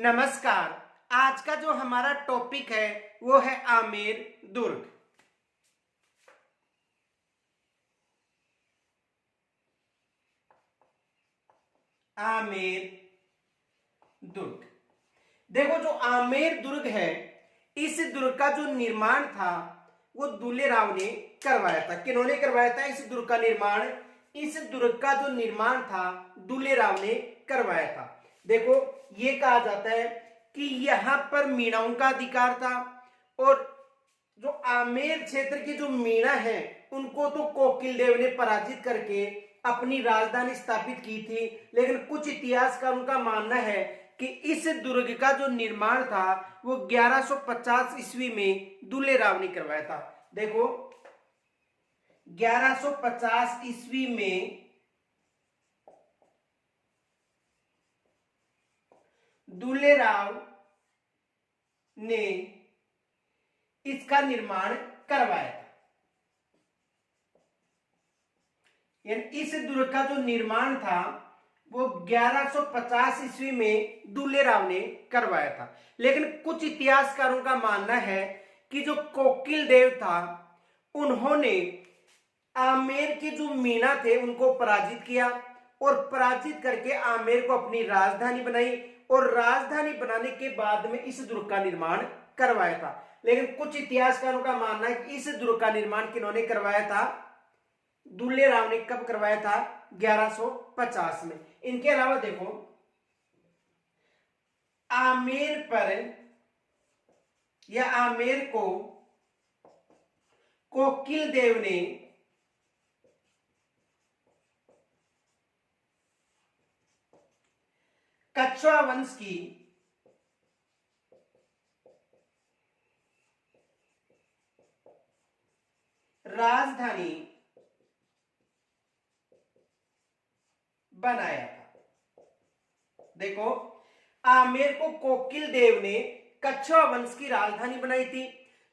नमस्कार। आज का जो हमारा टॉपिक है वो है आमेर दुर्ग। आमेर दुर्ग। देखो, जो आमेर दुर्ग है, इस दुर्ग का जो निर्माण था वो दुल्ले राव ने करवाया था। किन्होंने करवाया था इस दुर्ग का निर्माण? इस दुर्ग का जो निर्माण था दुल्ले राव ने करवाया था। देखो, ये कहा जाता है कि यहां पर मीणाओं का अधिकार था और जो आमेर क्षेत्र की जो मीणा है उनको तो कोकिल देव ने पराजित करके अपनी राजधानी स्थापित की थी। लेकिन कुछ इतिहासकारों का मानना है कि इस दुर्ग का जो निर्माण था वो 1150 ईस्वी में दुल्ले राव ने करवाया था। देखो, 1150 ईस्वी में दुल्ले राव ने इसका निर्माण करवाया था। यानी इस दुर्ग का जो निर्माण था वो 1150 ईस्वी में दुल्ले राव ने करवाया था। लेकिन कुछ इतिहासकारों का मानना है कि जो कोकिल देव था उन्होंने आमेर के जो मीणा थे उनको पराजित किया और पराजित करके आमेर को अपनी राजधानी बनाई और राजधानी बनाने के बाद में इस दुर्ग का निर्माण करवाया था। लेकिन कुछ इतिहासकारों का मानना है कि इस दुर्ग का निर्माण किन्होंने करवाया था? दुल्ले राव ने। कब करवाया था? 1150 में। इनके अलावा देखो, आमेर पर या आमेर को कोकिल देव ने कछवाहा वंश की राजधानी बनाया था। देखो, आमेर को कोकिल देव ने कछवाहा वंश की राजधानी बनाई थी।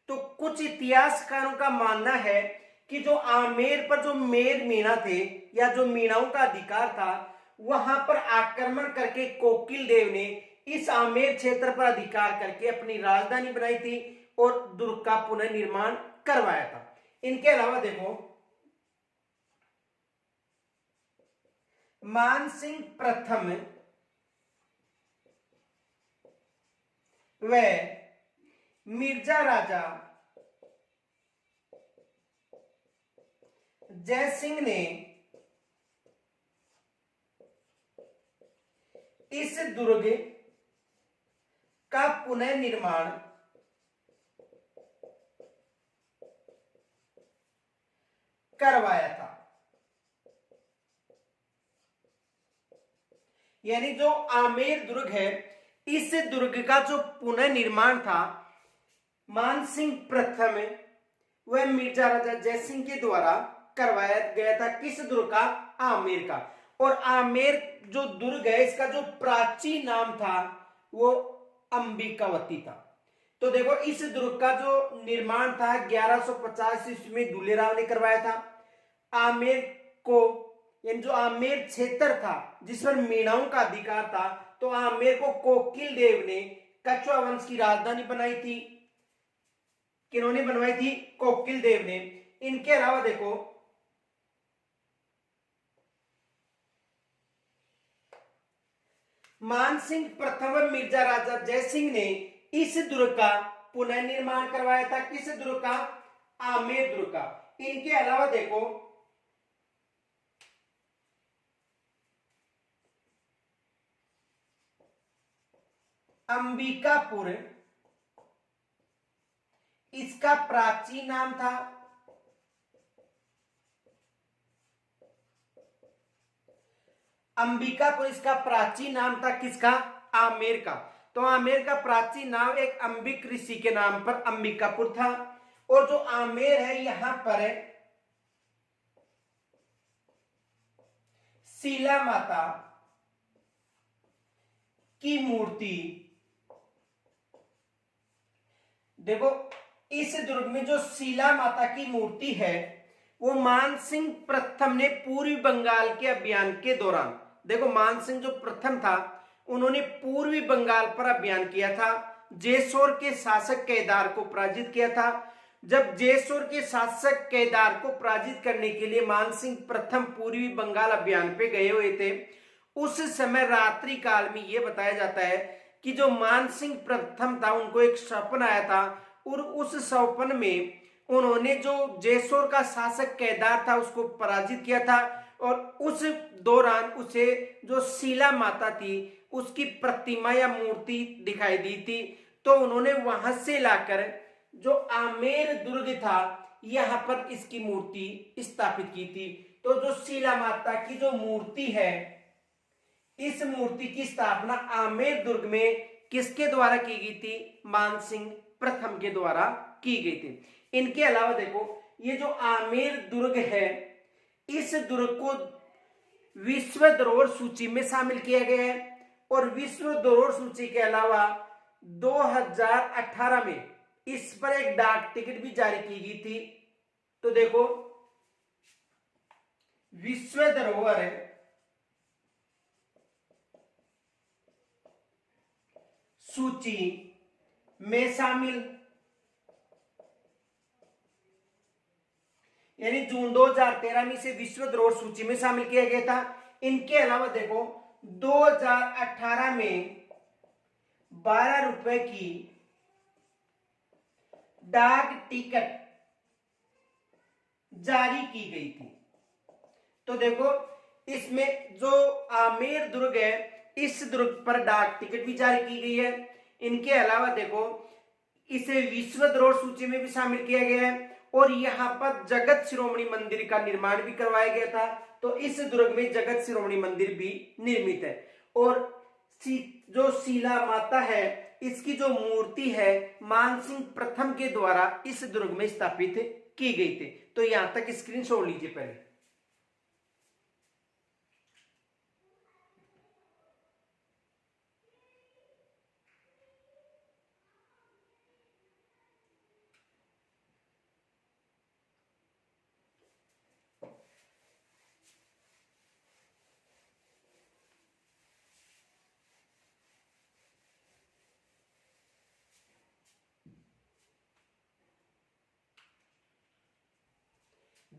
तो कुछ इतिहासकारों का मानना है कि जो आमेर पर जो मेर मीणा थे या जो मीणाओं का अधिकार था वहां पर आक्रमण करके कोकिल देव ने इस आमेर क्षेत्र पर अधिकार करके अपनी राजधानी बनाई थी और दुर्ग का पुनर्निर्माण करवाया था। इनके अलावा देखो, मानसिंह प्रथम व मिर्जा राजा जयसिंह ने इस दुर्ग का पुनर्निर्माण करवाया था। यानी जो आमेर दुर्ग है, इस दुर्ग का जो पुनर्निर्माण था मानसिंह प्रथम व मिर्जा राजा जयसिंह के द्वारा करवाया गया था। किस दुर्ग का? आमेर का। और आमेर जो दुर्ग है इसका जो प्राचीन नाम था वो अंबिकावती था। तो देखो, इस दुर्ग का जो निर्माण था 1150 ईस्वी में दुल्ले राव ने करवाया था। आमेर को, यानी जो आमेर क्षेत्र था जिस पर मीणाओं का अधिकार था, तो आमेर को कोकिल देव ने कछवाहा वंश की राजधानी बनाई थी। किन्होंने बनवाई थी? कोकिल देव ने। इनके अलावा देखो, मानसिंह प्रथम व मिर्जा राजा जयसिंह ने इस दुर्ग का पुनर्निर्माण करवाया था। किस दुर्ग का? आमेर दुर्ग का। इनके अलावा देखो, अंबिकापुर इसका प्राचीन नाम था। अंबिकापुर इसका प्राचीन नाम था। किसका? आमेर का। तो आमेर का प्राचीन नाम एक अंबिक ऋषि के नाम पर अंबिकापुर था। और जो आमेर है यहां पर शीला माता की मूर्ति, देखो इस दुर्ग में जो शीला माता की मूर्ति है वो मानसिंह प्रथम ने पूर्वी बंगाल के अभियान के दौरान, देखो मानसिंह जो प्रथम था उन्होंने पूर्वी बंगाल पर अभियान किया था, जेसोर के शासक केदार को पराजित किया था। जब जेसोर के शासक केदार को पराजित करने के लिए मानसिंह प्रथम पूर्वी बंगाल अभियान पे गए हुए थे, उस समय रात्रि काल में यह बताया जाता है कि जो मानसिंह प्रथम था उनको एक स्वप्न आया था, और उस स्वप्न में उन्होंने जो जेसोर का शासक केदार था उसको पराजित किया था, और उस दौरान उसे जो शीला माता थी उसकी प्रतिमा या मूर्ति दिखाई दी थी। तो उन्होंने वहां से लाकर जो आमेर दुर्ग था यहां पर इसकी मूर्ति स्थापित की थी। तो जो शीला माता की जो मूर्ति है, इस मूर्ति की स्थापना आमेर दुर्ग में किसके द्वारा की गई थी? मानसिंह प्रथम के द्वारा की गई थी। इनके अलावा देखो, ये जो आमेर दुर्ग है, इस दुर्ग को विश्व धरोहर सूची में शामिल किया गया है, और विश्व धरोहर सूची के अलावा 2018 में इस पर एक डाक टिकट भी जारी की गई थी। तो देखो, विश्व धरोहर सूची में शामिल, यानी जून 2013 में इसे विश्व धरोहर सूची में शामिल किया गया था। इनके अलावा देखो, 2018 में 12 रुपए की डाक टिकट जारी की गई थी। तो देखो, इसमें जो आमेर दुर्ग है, इस दुर्ग पर डाक टिकट भी जारी की गई है। इनके अलावा देखो, इसे विश्व धरोहर सूची में भी शामिल किया गया है, और यहां पर जगत शिरोमणि मंदिर का निर्माण भी करवाया गया था। तो इस दुर्ग में जगत शिरोमणि मंदिर भी निर्मित है, और जो शीला माता है इसकी जो मूर्ति है मानसिंह प्रथम के द्वारा इस दुर्ग में स्थापित की गई थी। तो यहां तक स्क्रीनशॉट लीजिए पहले।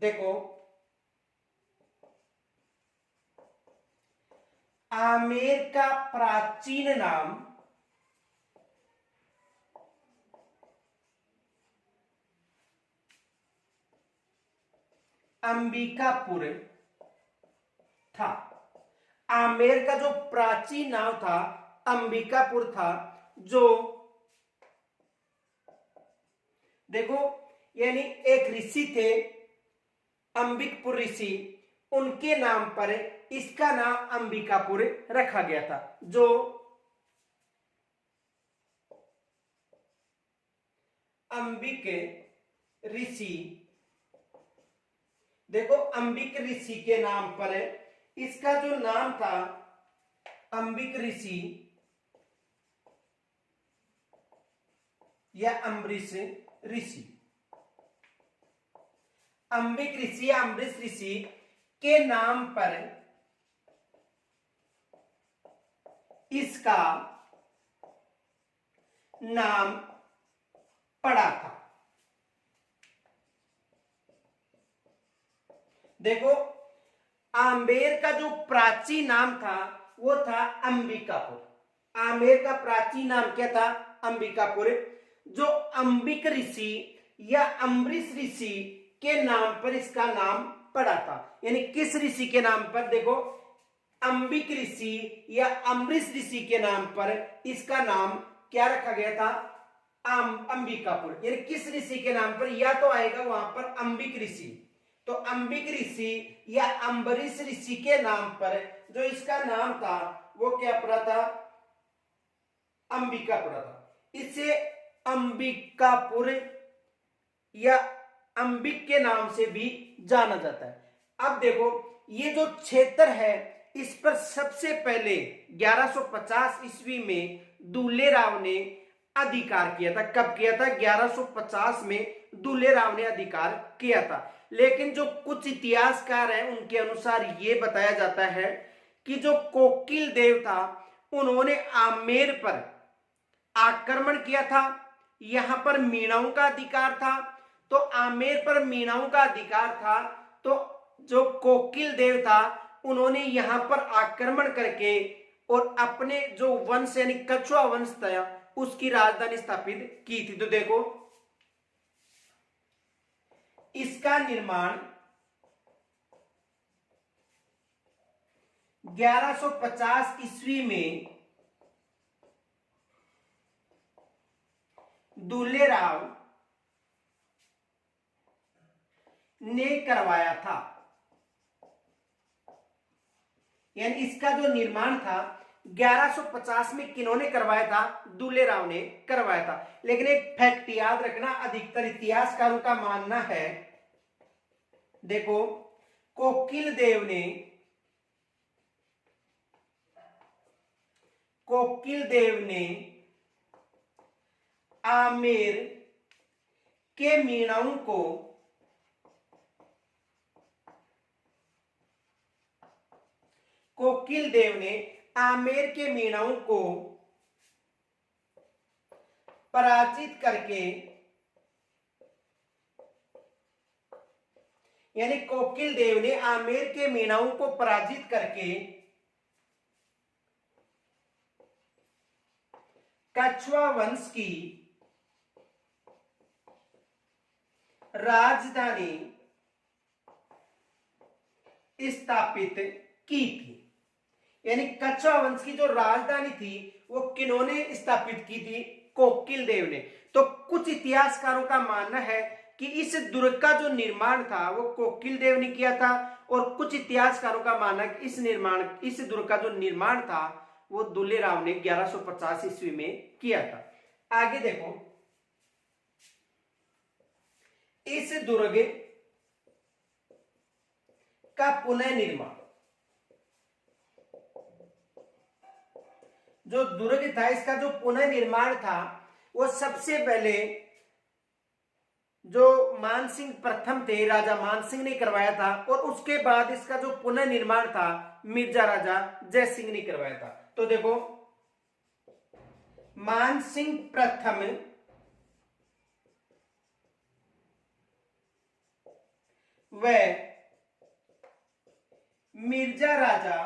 देखो, आमेर का प्राचीन नाम अंबिकापुर था। आमेर का जो प्राचीन नाम था अंबिकापुर था। जो देखो, यानी एक ऋषि थे अंबिकपुर ऋषि, उनके नाम पर इसका नाम अंबिकापुर रखा गया था। जो अंबिक ऋषि, देखो अंबिक ऋषि के नाम पर इसका जो नाम था अंबिक ऋषि या अम्बरीश ऋषि, अंबिक ऋषि या अम्बरीश ऋषि के नाम पर इसका नाम पड़ा था। देखो, आमेर का जो प्राचीन नाम था वो था अंबिकापुर। आमेर का प्राचीन नाम क्या था? अंबिकापुर। जो अंबिक ऋषि या अम्बरीश ऋषि के नाम पर इसका नाम पड़ा था। यानी किस ऋषि के नाम पर? देखो, अंबिक ऋषि या अम्बरीश ऋषि के नाम पर इसका नाम क्या रखा गया था? अंबिकापुर। यानी किस ऋषि के नाम पर? या तो आएगा वहां पर अंबिक ऋषि, तो अंबिक ऋषि या अम्बरीश ऋषि के नाम पर जो इसका नाम था वो क्या पड़ा था? अंबिका पड़ा था। इसे अंबिकापुर या अंबिक के नाम से भी जाना जाता है। अब देखो, ये जो क्षेत्र है इस पर सबसे पहले 1150 ईस्वी में दुल्ले राव ने अधिकार किया था। कब किया था? 1150 में दुल्ले राव ने अधिकार किया था। लेकिन जो कुछ इतिहासकार हैं उनके अनुसार यह बताया जाता है कि जो कोकिल देव था उन्होंने आमेर पर आक्रमण किया था। यहां पर मीणाओं का अधिकार था, तो आमेर पर मीणाओं का अधिकार था। तो जो कोकिल देव था उन्होंने यहां पर आक्रमण करके और अपने जो वंश यानी कछुआ वंश था उसकी राजधानी स्थापित की थी। तो देखो इसका निर्माण 1150 ईस्वी में दुल्लेराव ने करवाया था। यानी इसका जो निर्माण था 1150 में किन्होंने करवाया था? दुल्लेराव ने करवाया था। लेकिन एक फैक्ट याद रखना, अधिकतर इतिहासकारों का मानना है, देखो कोकिल देव ने आमेर के मीणाओं को कोकिल देव ने आमेर के मीणाओं को पराजित करके, यानी कोकिल देव ने आमेर के मीणाओं को पराजित करके कछुआ वंश की राजधानी स्थापित की थी। यानी कछुआ वंश की जो राजधानी थी वो किन्होंने स्थापित की थी? कोकिल देव ने। तो कुछ इतिहासकारों का मानना है कि इस दुर्ग का जो निर्माण था वो कोकिल देव ने किया था, और कुछ इतिहासकारों का मानना है कि इस दुर्ग का जो निर्माण था वो दुल्लेराव ने 1150 ईस्वी में किया था। आगे देखो, इस दुर्ग का पुनर्निर्माण, जो दुर्ग था इसका जो पुनर्निर्माण था वो सबसे पहले जो मानसिंह प्रथम थे, राजा मानसिंह ने करवाया था, और उसके बाद इसका जो पुनर्निर्माण था मिर्जा राजा जयसिंह ने करवाया था। तो देखो मानसिंह प्रथम व मिर्जा राजा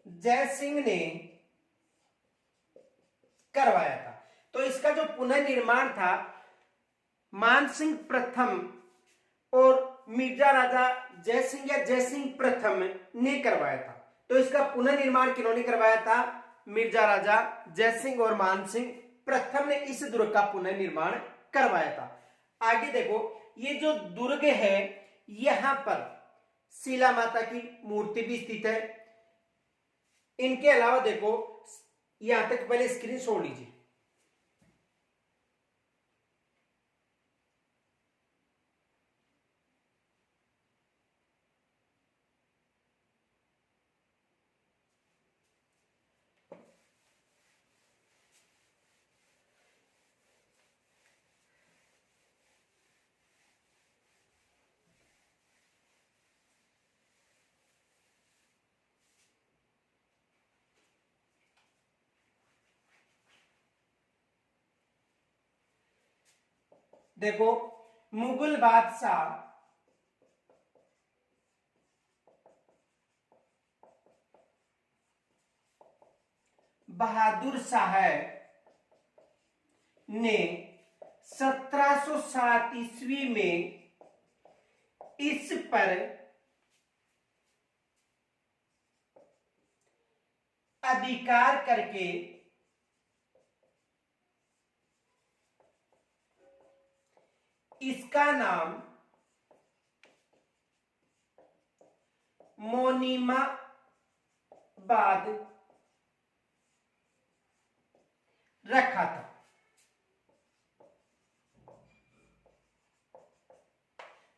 जयसिंह ने करवाया था। तो इसका जो पुनर्निर्माण था मानसिंह प्रथम और मिर्जा राजा जयसिंह या जयसिंह प्रथम ने करवाया था। तो इसका पुनर्निर्माण किन्होंने करवाया था? मिर्जा राजा जयसिंह और मानसिंह प्रथम ने इस दुर्ग का पुनर्निर्माण करवाया था। आगे देखो, ये जो दुर्ग है यहां पर शिला माता की मूर्ति भी स्थित है। इनके अलावा देखो, यहां तक पहले स्क्रीन छोड़ लीजिए। देखो मुगल बादशाह बहादुर शाह ने 1707 ईस्वी में इस पर अधिकार करके इसका नाम मोनीमाबाद रखा था।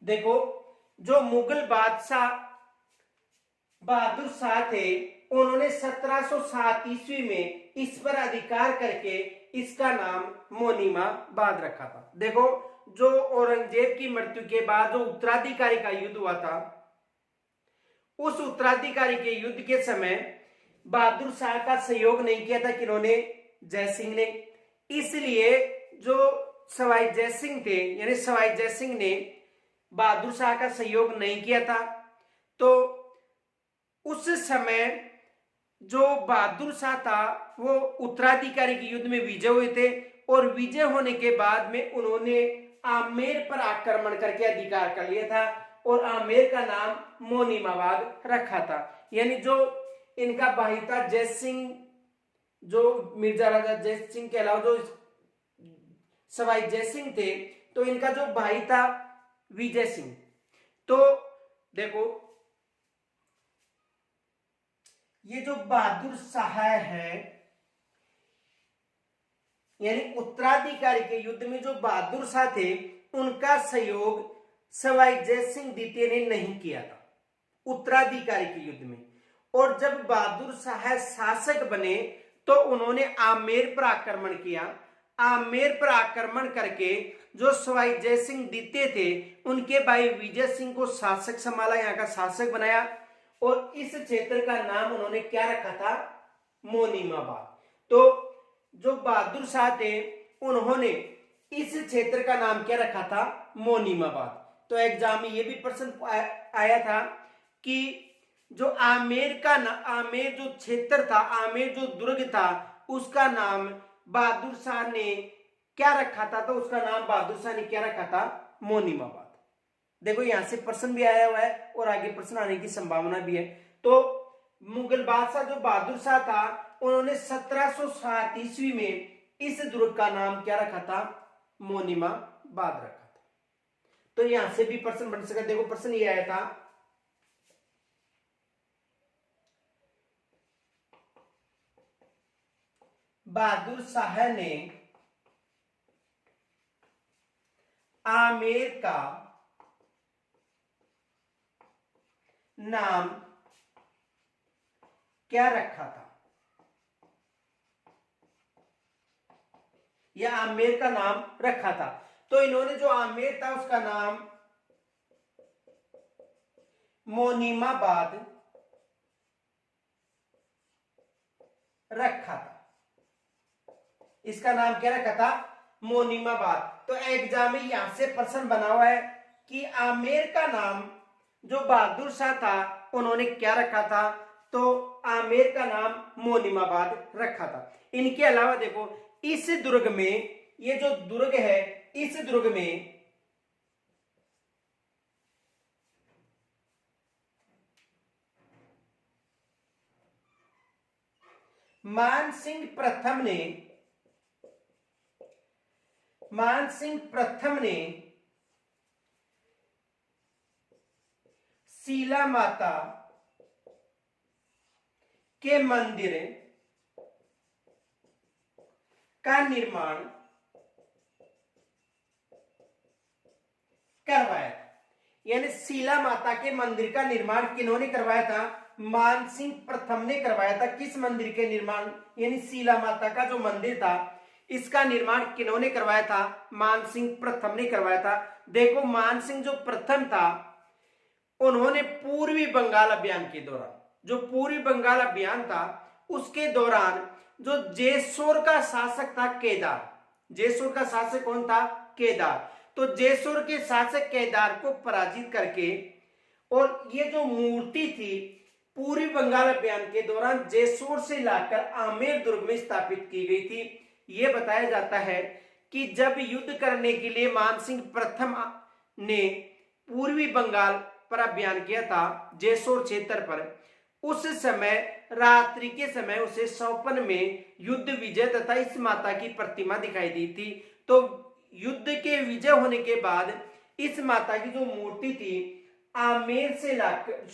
देखो जो मुगल बादशाह बहादुर शाह थे उन्होंने 1707 ईस्वी में इस पर अधिकार करके इसका नाम मोनीमाबाद रखा था। देखो जो औरंगजेब की मृत्यु के बाद जो उत्तराधिकारी का युद्ध हुआ था उस उत्तराधिकारी के युद्ध के समय बहादुर शाह का सहयोग नहीं किया था किन्होंने, जयसिंह ने। इसलिए जो सवाई जयसिंह थे, यानी सवाई जयसिंह ने बहादुर शाह का सहयोग नहीं किया था। तो उस समय जो बहादुर शाह था वो उत्तराधिकारी के युद्ध में विजय हुए थे, और विजय होने के बाद में उन्होंने आमेर पर आक्रमण करके अधिकार कर लिया था, और आमेर का नाम मोनीमाबाद रखा था। यानी जो इनका भाई था जयसिंह, जो मिर्जा राजा जयसिंह के अलावा जो सवाई जयसिंह थे, तो इनका जो भाई था विजय सिंह। तो देखो ये जो बहादुर शाह है, यानी उत्तराधिकारी के युद्ध में जो बहादुर शाह थे उनका सहयोग सवाई जयसिंह द्वितीय ने नहीं किया था उत्तराधिकारी के युद्ध में। और जब बहादुर शाह शासक बने तो उन्होंने आमेर पर आक्रमण किया। आमेर पर आक्रमण करके जो सवाई जयसिंह द्वितीय थे उनके भाई विजय सिंह को शासक संभाला, यहाँ का शासक बनाया, और इस क्षेत्र का नाम उन्होंने क्या रखा था, मोनीमाबाद। तो जो बहादुर शाह थे उन्होंने इस क्षेत्र का नाम क्या रखा था, मोनीमाबाद। तो एग्जाम में ये भी प्रश्न आया था कि जो आमेर जो क्षेत्र था, आमेर जो दुर्ग था, उसका नाम बहादुर शाह ने क्या रखा था, तो उसका नाम बहादुर शाह ने क्या रखा था, मोनीमाबाद। देखो यहां से प्रश्न भी आया हुआ है और आगे प्रश्न आने की संभावना भी है। तो मुगल बादशाह जो बहादुर शाह था उन्होंने 1707 ईस्वी में इस दुर्ग का नाम क्या रखा था, मोनीमाबाद रखा था। तो यहां से भी प्रश्न बन सका। देखो प्रश्न ये आया था, बहादुर शाह ने आमेर का नाम क्या रखा था, या आमेर का नाम रखा था। तो इन्होंने जो आमेर था उसका नाम मोनीमाबाद रखा था। इसका नाम क्या रखा था, मोनीमाबाद। तो एग्जाम में यहां से प्रश्न बना हुआ है कि आमेर का नाम जो बहादुर शाह था उन्होंने क्या रखा था, तो आमेर का नाम मोनीमाबाद रखा था। इनके अलावा देखो इस दुर्ग में, ये जो दुर्ग है, इस दुर्ग में मानसिंह प्रथम ने शीला माता के मंदिर का निर्माण करवाया था। यानी शीला माता के मंदिर का निर्माण किन्होंने करवाया था, मानसिंह प्रथम ने करवाया था। किस मंदिर के निर्माण, यानी शीला माता का जो मंदिर था इसका निर्माण किन्होंने करवाया था, मानसिंह प्रथम ने करवाया था। देखो मानसिंह जो प्रथम था उन्होंने पूर्वी बंगाल अभियान के दौरान, जो पूर्वी बंगाल अभियान था उसके दौरान जो जेसोर का शासक था केदार, जेसोर का शासक कौन था, केदार। तो जेसोर के शासक केदार को पराजित करके, और ये जो मूर्ति थी पूर्वी बंगाल अभियान के दौरान जेसोर से लाकर आमेर दुर्ग में स्थापित की गई थी। यह बताया जाता है कि जब युद्ध करने के लिए मानसिंह प्रथम ने पूर्वी बंगाल पर अभियान किया था जेसोर क्षेत्र पर, उस समय रात्रि के समय उसे स्वप्न में युद्ध विजय तथा इस माता की प्रतिमा दिखाई दी थी। तो युद्ध के विजय होने के बाद इस माता की जो मूर्ति थी आमेर से लाकर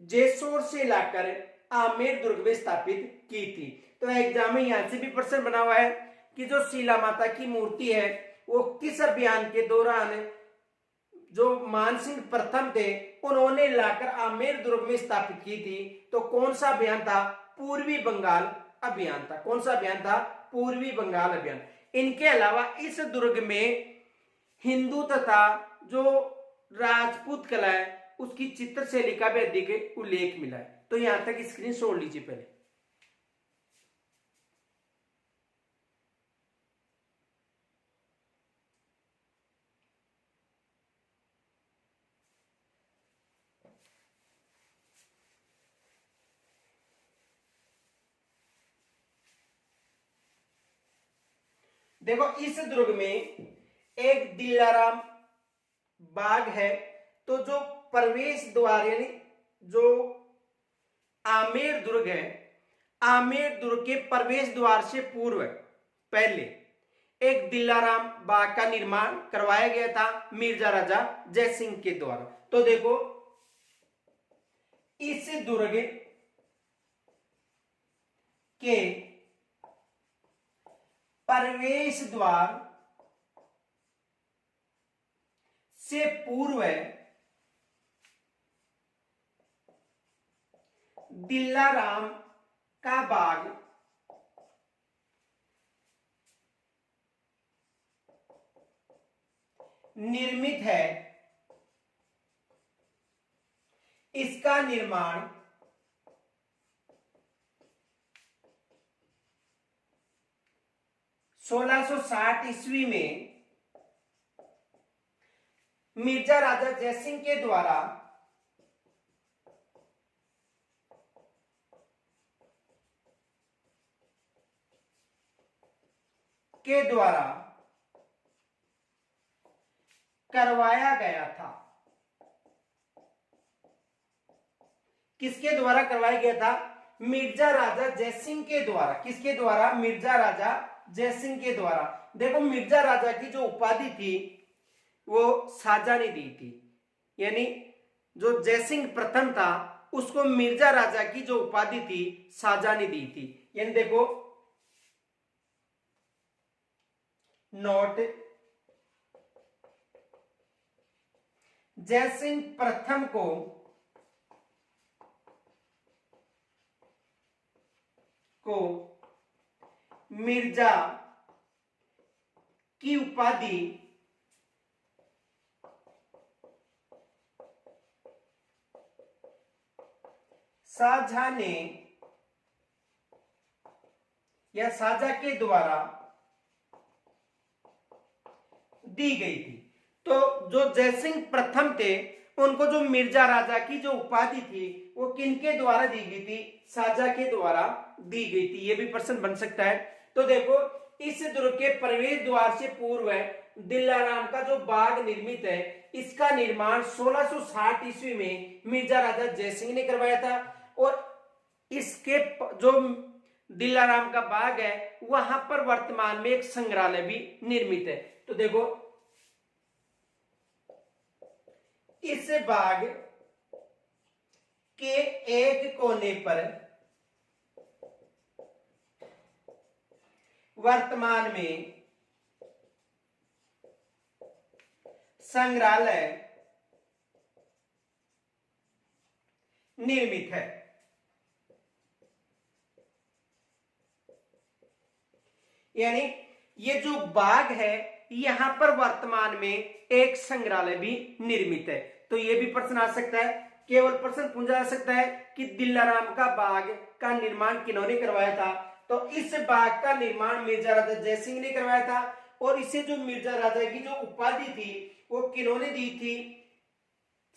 जेसोर से लाकर आमेर दुर्ग में स्थापित की थी। तो एग्जाम में यहां से भी प्रश्न बना हुआ है कि जो शीला माता की मूर्ति है वो किस अभियान के दौरान जो मानसिंह प्रथम थे उन्होंने लाकर आमेर दुर्ग में स्थापित की थी। तो कौन सा अभियान था, पूर्वी बंगाल अभियान था। कौन सा अभियान था, पूर्वी बंगाल अभियान। इनके अलावा इस दुर्ग में हिंदू तथा जो राजपूत कला है उसकी चित्रशैली का भी अधिक उल्लेख मिला है। तो यहां तक स्क्रीन छोड़ लीजिए पहले। देखो इस दुर्ग में एक दिलाराम बाग है। तो जो प्रवेश द्वार यानी जो आमेर दुर्ग है, आमेर दुर्ग के प्रवेश द्वार से पूर्व पहले एक दिलाराम बाग का निर्माण करवाया गया था मिर्जा राजा जयसिंह के द्वारा। तो देखो इस दुर्ग के प्रवेश द्वार से पूर्व दिलाराम का बाग निर्मित है। इसका निर्माण 1660 ईस्वी में मिर्जा राजा जयसिंह के द्वारा करवाया गया था। किसके द्वारा करवाया गया था? मिर्जा राजा जयसिंह के द्वारा। किसके द्वारा? मिर्जा राजा जयसिंह के द्वारा। देखो मिर्जा राजा की जो उपाधि थी वो शाहजहां ने दी थी, यानी जो जयसिंह प्रथम था उसको मिर्जा राजा की जो उपाधि थी शाहजहां ने दी थी। यानी देखो नोट, जयसिंह प्रथम को मिर्जा की उपाधि शाहजहां ने या शाहजहां के द्वारा दी गई थी। तो जो जयसिंह प्रथम थे उनको जो मिर्जा राजा की जो उपाधि थी वो किनके द्वारा दी गई थी? शाहजहां के द्वारा दी गई थी। ये भी प्रश्न बन सकता है। तो देखो इस दुर्ग के प्रवेश द्वार से पूर्व दिलाराम का जो बाग निर्मित है इसका निर्माण 1660 ईस्वी में मिर्जा राजा जयसिंह ने करवाया था। और इसके जो दिलाराम का बाग है वहां पर वर्तमान में एक संग्रहालय भी निर्मित है। तो देखो इस बाग के एक कोने पर वर्तमान में संग्रहालय निर्मित है। यानी ये जो बाग है यहां पर वर्तमान में एक संग्रहालय भी निर्मित है। तो ये भी प्रश्न आ सकता है, केवल प्रश्न पूछा जा सकता है कि दिलाराम का बाग का निर्माण किन्होंने करवाया था? तो इस बाग का निर्माण मिर्जा राजा जयसिंह ने करवाया था। और इसे जो मिर्जा राजा की जो उपाधि थी वो किन्होंने दी थी?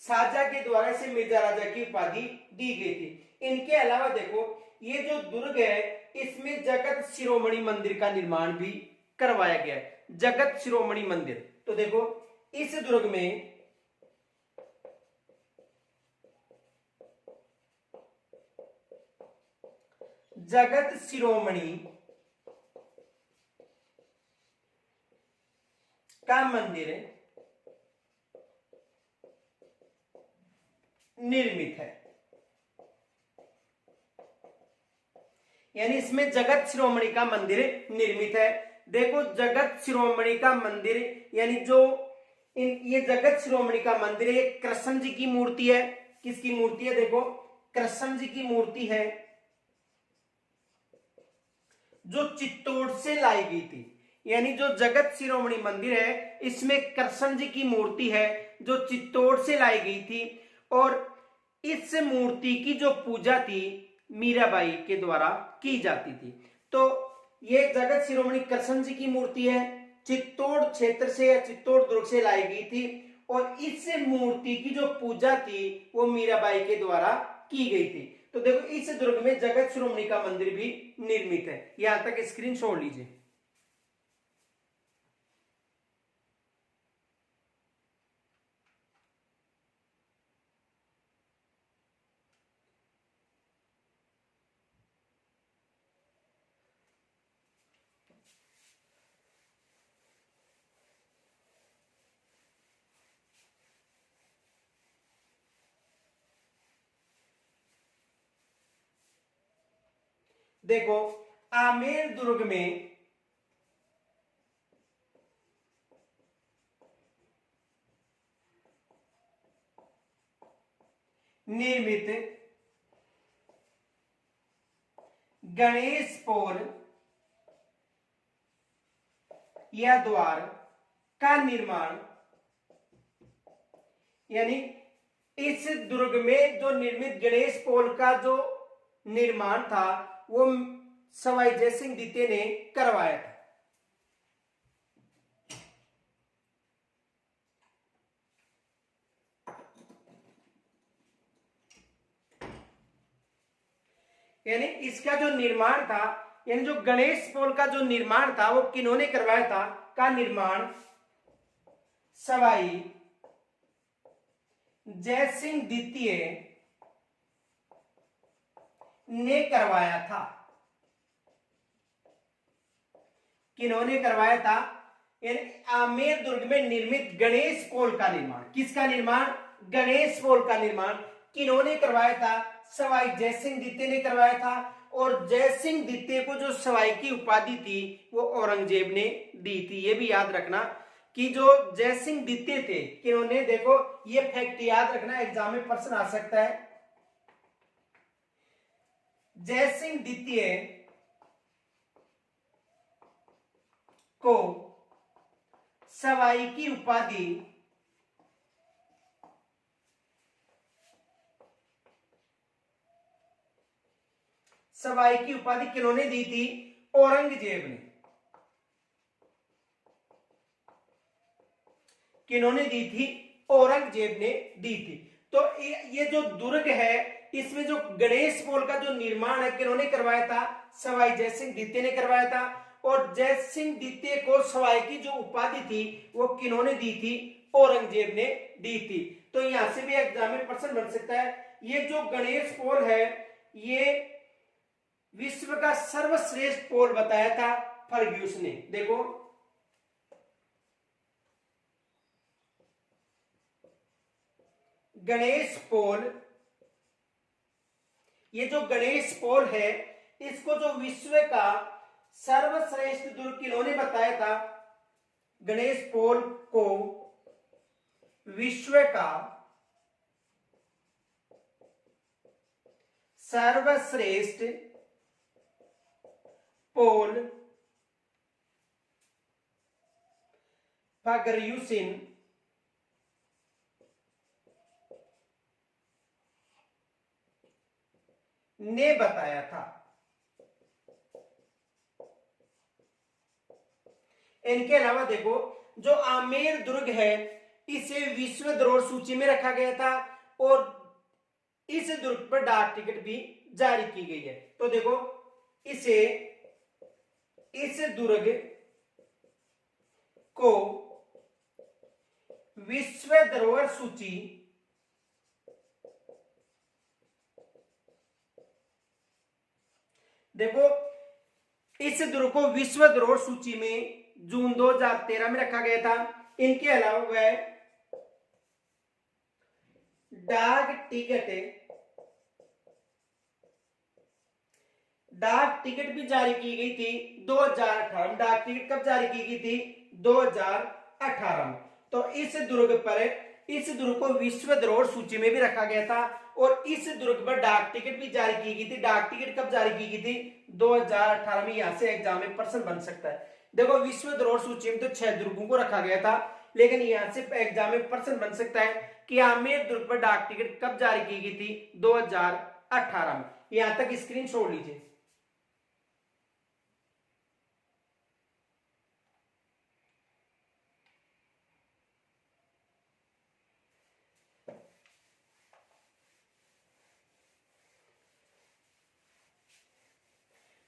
शाहजहां के द्वारा इसे मिर्जा राजा की उपाधि दी गई थी। इनके अलावा देखो ये जो दुर्ग है इसमें जगत शिरोमणि मंदिर का निर्माण भी करवाया गया है। जगत शिरोमणि मंदिर। तो देखो इस दुर्ग में जगत शिरोमणि का मंदिर निर्मित है। यानी इसमें जगत शिरोमणि का मंदिर निर्मित है। देखो जगत शिरोमणि का मंदिर यानी जो ये जगत शिरोमणि का मंदिर है, कृष्ण जी की मूर्ति है। किसकी मूर्ति है? देखो कृष्ण जी की मूर्ति है जो चित्तौड़ से लाई गई थी। यानी जो जगत शिरोमणि मंदिर है इसमें कृष्ण जी की मूर्ति है जो चित्तौड़ से लाई गई थी। और इस मूर्ति की जो पूजा थी मीराबाई के द्वारा की जाती थी। तो ये जगत शिरोमणि कृष्ण जी की मूर्ति है, चित्तौड़ क्षेत्र से या चित्तौड़ दुर्ग से लाई गई थी और इस मूर्ति की जो पूजा थी वो मीराबाई के द्वारा की गई थी। तो देखो इस दुर्ग में जगत शिरोमणि का मंदिर भी निर्मित है। यहां तक स्क्रीन छोड़ लीजिए। देखो आमेर दुर्ग में निर्मित गणेश पोल या द्वार का निर्माण, यानी इस दुर्ग में जो निर्मित गणेश पोल का जो निर्माण था वो सवाई जयसिंह द्वितीय ने करवाया था। यानी इसका जो निर्माण था, यानी जो गणेश पोल का जो निर्माण था वो किन्होंने करवाया था, का निर्माण सवाई जयसिंह द्वितीय ने करवाया था। किन्होंने करवाया था? यानी आमेर दुर्ग में निर्मित गणेश पोल का निर्माण, किसका निर्माण? गणेश पोल का निर्माण किन्होंने करवाया था? सवाई जयसिंह द्वितीय ने करवाया था। और जयसिंह द्वितीय को जो सवाई की उपाधि थी वो औरंगजेब ने दी थी। ये भी याद रखना कि जो जयसिंह द्वितीय थे किन्होंने, देखो ये फैक्ट याद रखना, एग्जाम में प्रश्न आ सकता है। जयसिंह द्वितीय को सवाई की उपाधि किन्होंने दी थी? औरंगजेब ने। किन्होंने दी थी? औरंगजेब ने दी थी। तो ये जो दुर्ग है इसमें जो गणेश पोल का जो निर्माण है किन्होंने करवाया था? सवाई जयसिंह द्वितीय ने करवाया था। और जयसिंह द्वितीय को सवाई की जो उपाधि थी वो किन्होंने दी थी? औरंगजेब ने दी थी। तो यहां से भी एग्जाम में प्रश्न बन सकता है। ये जो गणेश पोल है ये विश्व का सर्वश्रेष्ठ पोल बताया था फर्ग्यूस ने। देखो गणेश पोल, ये जो गणेश पोल है इसको जो विश्व का सर्वश्रेष्ठ दुर्ग किन्होंने बताया था? गणेश पोल को विश्व का सर्वश्रेष्ठ पोल फर्ग्यूसन ने बताया था। इनके अलावा देखो जो आमेर दुर्ग है इसे विश्व धरोहर सूची में रखा गया था और इस दुर्ग पर डाक टिकट भी जारी की गई है। तो देखो इसे, इस दुर्ग को विश्व धरोहर सूची देखो इस दुर्ग को विश्व धरोहर सूची में जून 2013 में रखा गया था। इनके अलावा वह डाक टिकट भी जारी की गई थी 2018 में। डाक टिकट कब जारी की गई थी? 2018 में। तो इस दुर्ग को विश्व धरोहर सूची में भी रखा गया था और इस दुर्ग पर डाक टिकट भी जारी की गई थी। डाक टिकट कब जारी की गई थी? 2018 में। यहां से एग्जाम में प्रश्न बन सकता है। देखो विश्व धरोहर सूची में तो 6 दुर्गों को रखा गया था, लेकिन यहां से एग्जाम में प्रश्न बन सकता है कि आमेर दुर्ग पर डाक टिकट कब जारी की गई थी? 2018 में। यहां तक स्क्रीन छोड़ लीजिए।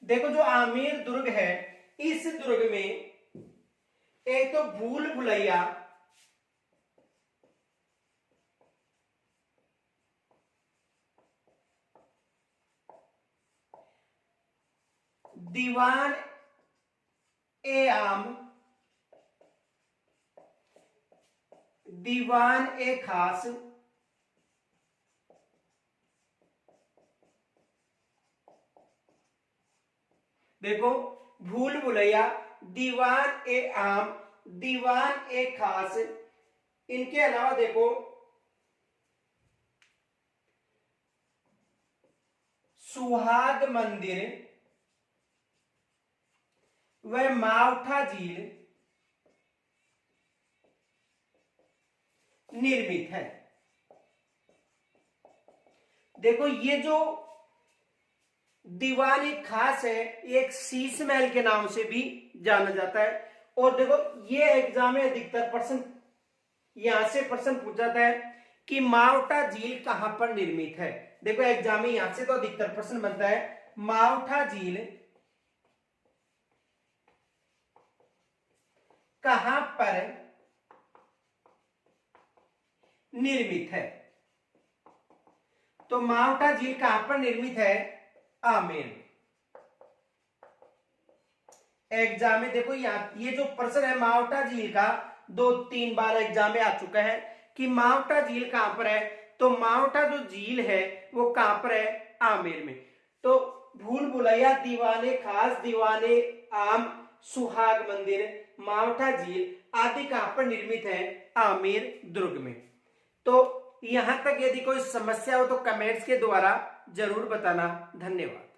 देखो जो आमेर दुर्ग है, इस दुर्ग में एक तो भूल भुलैया, दीवान ए आम, दीवान ए खास, देखो भूल भुलैया, दीवान ए आम, दीवान ए खास, इनके अलावा देखो सुहाग मंदिर व मावठा झील निर्मित है। देखो ये जो दीवान एक खास है, एक शीश महल के नाम से भी जाना जाता है। और देखो ये एग्जाम में अधिकतर प्रश्न, यहां से प्रश्न पूछा जाता है कि मावठा झील कहां पर निर्मित है। देखो एग्जाम में यहां से तो अधिकतर प्रश्न बनता है मावठा झील कहां पर निर्मित है। तो मावठा झील कहां पर निर्मित है? आमेर। एग्जाम में देखो ये जो प्रश्न है मावठा झील का, 2-3 बार एग्जाम में आ चुका है कि मावठा झील कहां पर है। तो मावठा जो झील है वो कहां पर है? आमेर में। तो भूल भुलैया, दीवाने खास, दीवाने आम, सुहाग मंदिर, मावठा झील आदि कहां पर निर्मित है? आमेर दुर्ग में। तो यहां तक यदि कोई समस्या हो तो कमेंट्स के द्वारा जरूर बताना। धन्यवाद।